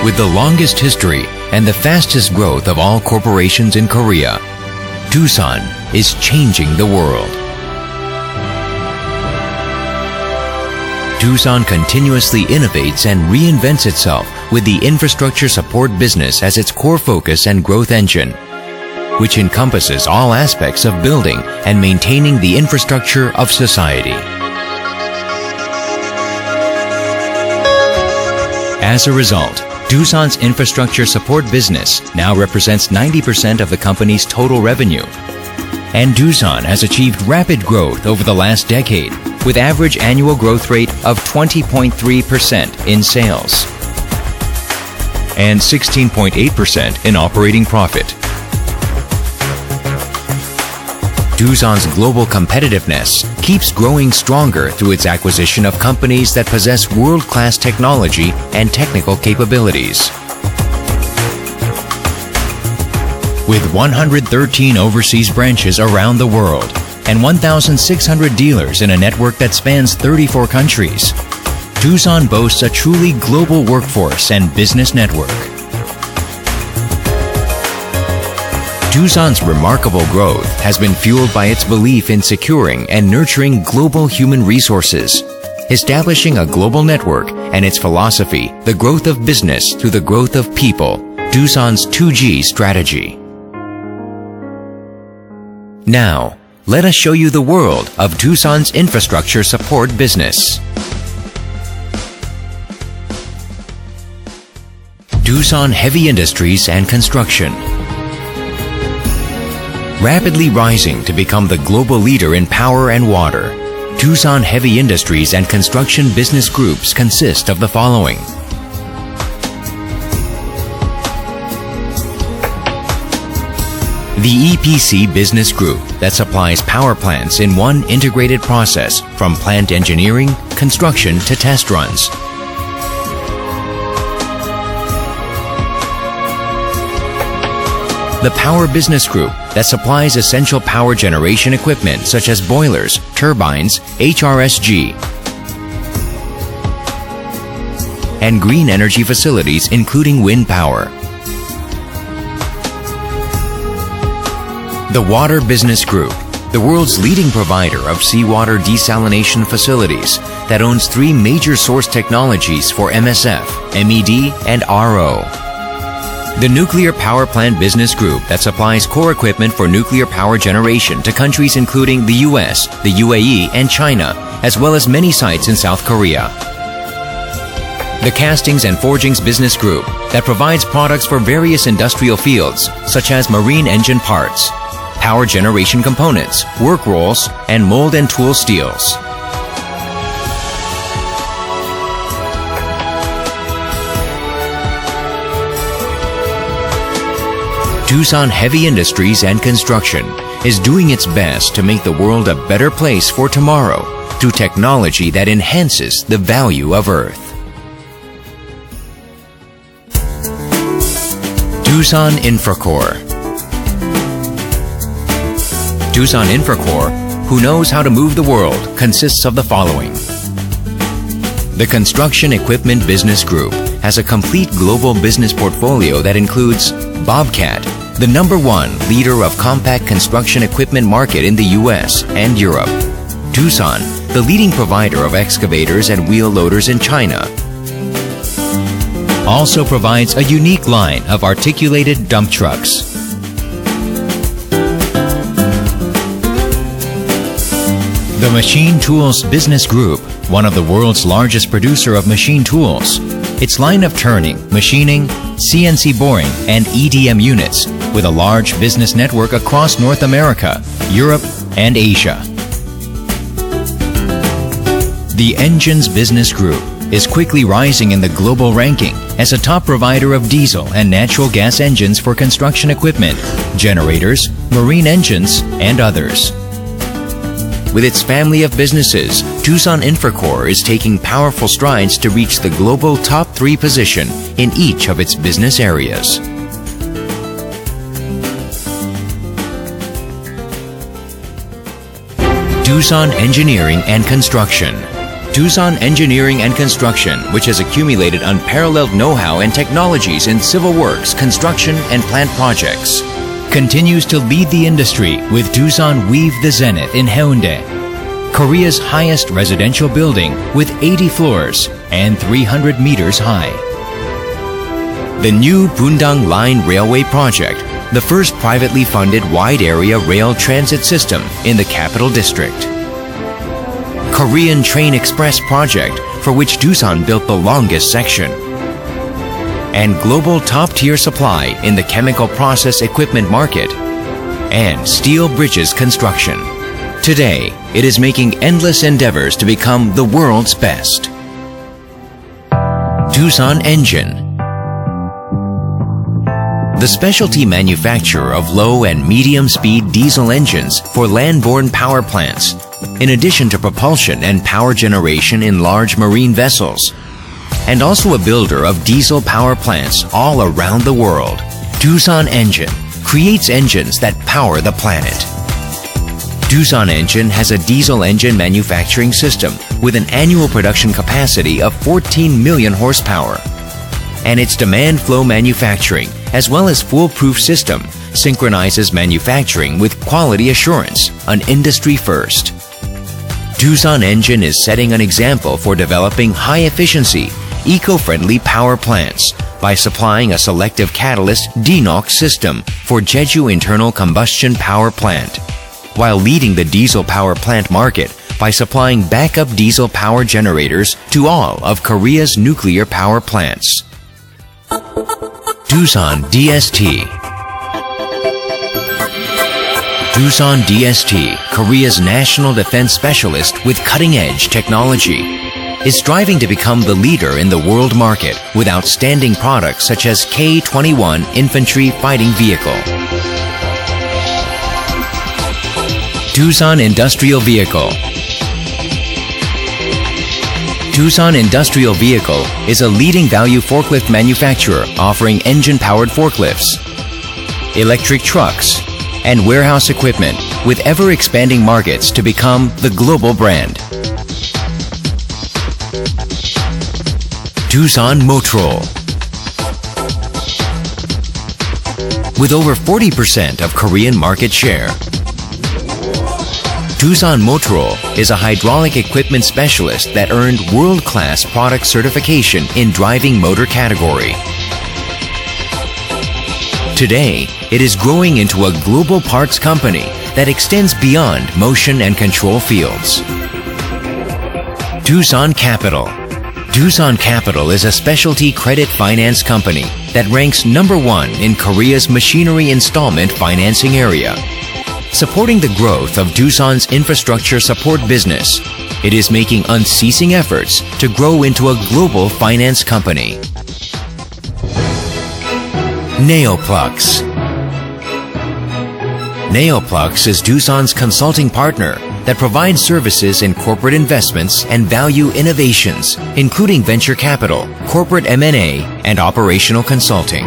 With the longest history and the fastest growth of all corporations in Korea, Doosan is changing the world. Doosan continuously innovates and reinvents itself with the infrastructure support business as its core focus and growth engine, which encompasses all aspects of building and maintaining the infrastructure of society. As a result, Doosan's infrastructure support business now represents 90% of the company's total revenue. And Doosan has achieved rapid growth over the last decade, with average annual growth rate of 20.3% in sales and 16.8% in operating profit. Doosan's global competitiveness keeps growing stronger through its acquisition of companies that possess world-class technology and technical capabilities. With 113 overseas branches around the world and 1,600 dealers in a network that spans 34 countries, Doosan boasts a truly global workforce and business network. Doosan's remarkable growth has been fueled by its belief in securing and nurturing global human resources, establishing a global network, and its philosophy, the growth of business through the growth of people, Doosan's 2G strategy. Now, let us show you the world of Doosan's infrastructure support business. Doosan Heavy Industries and Construction. Rapidly rising to become the global leader in power and water, Doosan Heavy Industries and Construction business groups consist of the following. The EPC business group that supplies power plants in one integrated process from plant engineering, construction to test runs. The Power Business Group that supplies essential power generation equipment such as boilers, turbines, HRSG, and green energy facilities including wind power. The Water Business Group, the world's leading provider of seawater desalination facilities that owns 3 major source technologies for MSF, MED, and RO. The Nuclear Power Plant Business Group that supplies core equipment for nuclear power generation to countries including the US, the UAE, and China, as well as many sites in South Korea. The Castings and Forgings Business Group that provides products for various industrial fields such as marine engine parts, power generation components, work rolls, and mold and tool steels. Doosan Heavy Industries and Construction is doing its best to make the world a better place for tomorrow through technology that enhances the value of Earth. Doosan Infracore. Doosan Infracore, who knows how to move the world, consists of the following. The Construction Equipment Business Group has a complete global business portfolio that includes Bobcat, the #1 leader of compact construction equipment market in the US and Europe. Doosan, the leading provider of excavators and wheel loaders in China. Also provides a unique line of articulated dump trucks. The Machine Tools Business Group, one of the world's largest producer of machine tools. Its line of turning, machining, CNC boring, and EDM units, with a large business network across North America, Europe, and Asia. The Engines Business Group is quickly rising in the global ranking as a top provider of diesel and natural gas engines for construction equipment, generators, marine engines, and others. With its family of businesses, Doosan Infracore is taking powerful strides to reach the global top 3 position in each of its business areas. Doosan Engineering and Construction. Doosan Engineering and Construction, which has accumulated unparalleled know-how and technologies in civil works, construction, and plant projects, continues to lead the industry with Doosan Weave the Zenith in Haeundae, Korea's highest residential building with 80 floors and 300 meters high. The new Bundang Line Railway project, the first privately funded wide-area rail transit system in the capital district. Korean Train Express project, for which Doosan built the longest section. And global top-tier supply in the chemical process equipment market. And steel bridges construction. Today, it is making endless endeavors to become the world's best. Doosan Engine. The specialty manufacturer of low and medium-speed diesel engines for land-borne power plants, in addition to propulsion and power generation in large marine vessels, and also a builder of diesel power plants all around the world. Doosan Engine creates engines that power the planet. Doosan Engine has a diesel engine manufacturing system with an annual production capacity of 14 million horsepower. And its demand flow manufacturing, as well as foolproof system, synchronizes manufacturing with quality assurance, an industry first. Doosan Engine is setting an example for developing high-efficiency, eco-friendly power plants by supplying a selective catalyst DeNOx system for Jeju internal combustion power plant, while leading the diesel power plant market by supplying backup diesel power generators to all of Korea's nuclear power plants. Doosan DST. Doosan DST, Korea's national defense specialist with cutting-edge technology, is striving to become the leader in the world market with outstanding products such as K-21 infantry fighting vehicle, Doosan Industrial Vehicle. Doosan Industrial Vehicle is a leading value forklift manufacturer offering engine-powered forklifts, electric trucks, and warehouse equipment with ever-expanding markets to become the global brand. Doosan Motrol. With over 40% of Korean market share, Doosan Motrol is a hydraulic equipment specialist that earned world-class product certification in driving motor category. Today, it is growing into a global parts company that extends beyond motion and control fields. Doosan Capital. Doosan Capital is a specialty credit finance company that ranks #1 in Korea's machinery installment financing area. Supporting the growth of Doosan's infrastructure support business, it is making unceasing efforts to grow into a global finance company. Neoplux. Neoplux is Doosan's consulting partner that provides services in corporate investments and value innovations, including venture capital, corporate M&A, and operational consulting.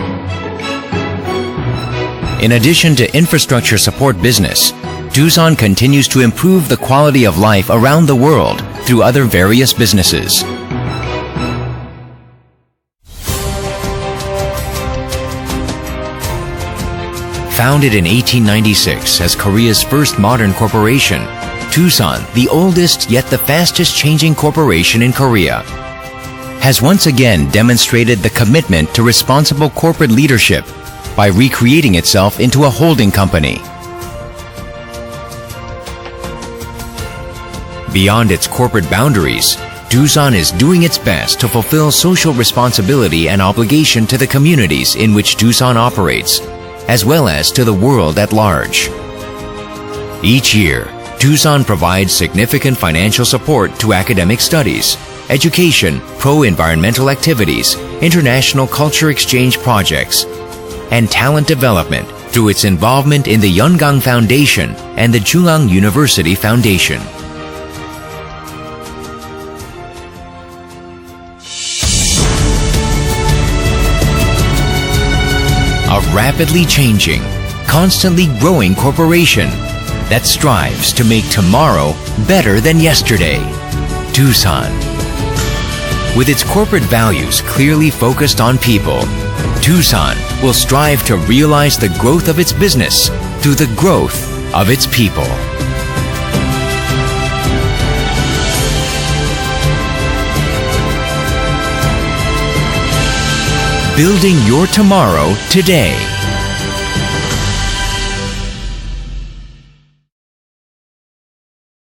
In addition to infrastructure support business, Doosan continues to improve the quality of life around the world through other various businesses. Founded in 1896 as Korea's first modern corporation, Doosan, the oldest yet the fastest changing corporation in Korea, has once again demonstrated the commitment to responsible corporate leadership by recreating itself into a holding company. Beyond its corporate boundaries, Doosan is doing its best to fulfill social responsibility and obligation to the communities in which Doosan operates, as well as to the world at large. Each year, Doosan provides significant financial support to academic studies, education, pro-environmental activities, international culture exchange projects, and talent development through its involvement in the Yeongang Foundation and the Jungang University Foundation. A rapidly changing, constantly growing corporation that strives to make tomorrow better than yesterday. Doosan. With its corporate values clearly focused on people, Doosan will strive to realize the growth of its business through the growth of its people. Building your tomorrow today.